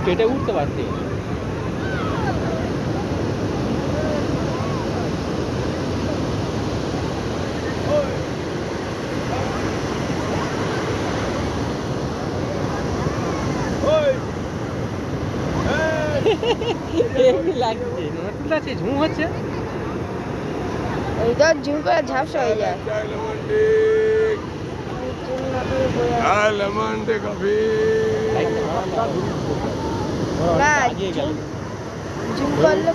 কেটে উঠতে পারছি। লাগছে নতুন আছে ঝুম হচ্ছে এইটা ঝুম করে ঝাপসা হয়ে যায়। না ঝুম করলে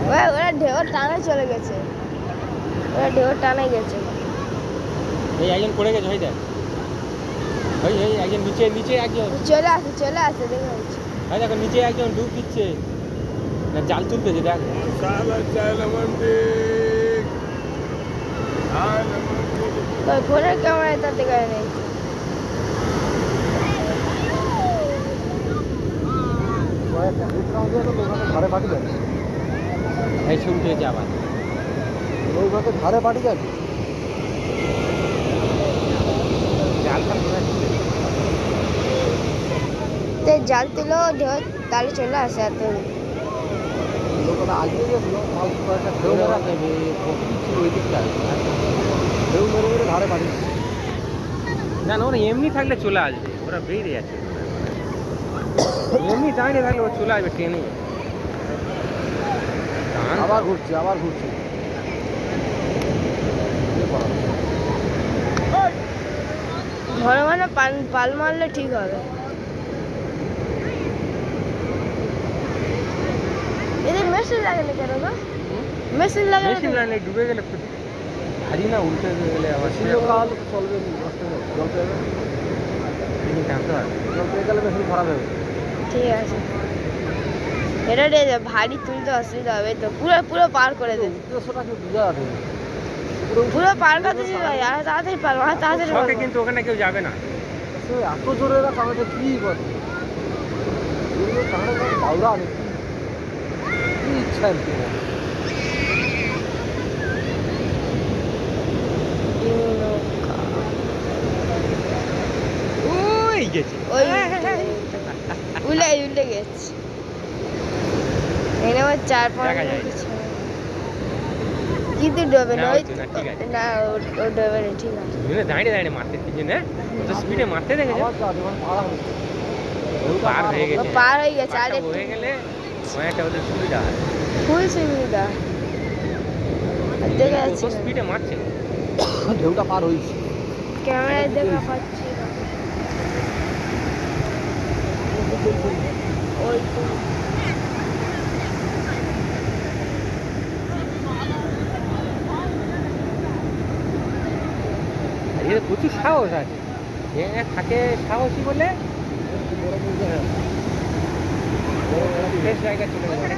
ওরা ঢেউ টানে চলে গেছে, ওরা ঢেউ টানে গেছে। এই একজন পড়ে গেছে, হয়ে দেখ ওই একজন নিচে নিচে একজন চলে আসে দেখে হচ্ছে। ভাই দেখো নিচে একজন ডুব দিচ্ছে না, জাল তুলতেছে দেখ। ফোনের ক্যামেরায় তার দেখা নেই। এই ছবি উঠেছে আবার ওইভাবে ধারে পাঠিয়ে যাবে জাল ফাল করে জাল তুলো ঢেউ তাহলে চলে আসে এত। লোকটা আগিয়ে গেছিল মাল কয়েকটা ঢেউ মেরে দেবে ছিল ওই দিকটা ঢেউ মেরে মেরে ধারে পাঠিয়ে না না, ওরা এমনি থাকলে চলে আসবে, ওরা বেরিয়ে যাচ্ছে। এমনি দাঁড়িয়ে থাকলে ও চলে আসবে ট্রেনে। আবার ঘুরছে ঘরে মানে পাল মারলে ঠিক হবে। এদের মেশিন লাগে না কেন গো? মেশিন লাগে মেশিন লাইনে ডুবে গেলে হারি না, উল্টে গেলে আবার চলবে জল পেয়ে যাবে টানতে পারবে। জল পেয়ে গেলে মেশিন খারাপ হবে। ঠিক আছে, এটা ভারী তুলতে অসুবিধা হবে তো। পুরো পার করে দেবে। উদ্দেশ্যটা কি বুঝা যাবে পুরো পার করতে দিবি ভাই, আর তাড়াতাড়ি পার, আর তাড়াতাড়ি শখে কিন্তু ওখানে কেউ যাবে না। এত জোরে এরা টানাতে কি করে টানা বাউরা নেই কি ইচ্ছা আর কি ওই গেছে ওই উল্টে গেছে। এখানে আমার 4-5 কিন্তু ডোবে না, ওই না ও ডোবে না। ঠিক আছে, দাঁড়িয়ে মারতে পিছনে স্পিডে মারতে দেখেছো, পার হয়ে গেছে আর হয়ে গেলে অনেকটা ওদের সুবিধা হয়, ফুল সুবিধা। দেখে যাচ্ছি স্পিডে মারছে, ঢেউটা পার হয়েছে ক্যামেরায় দেখা পাচ্ছি না। ওই তো এর প্রচুর সাহস আছে, থাকে সাহসী বলে বেশ জায়গা চলে গেছে।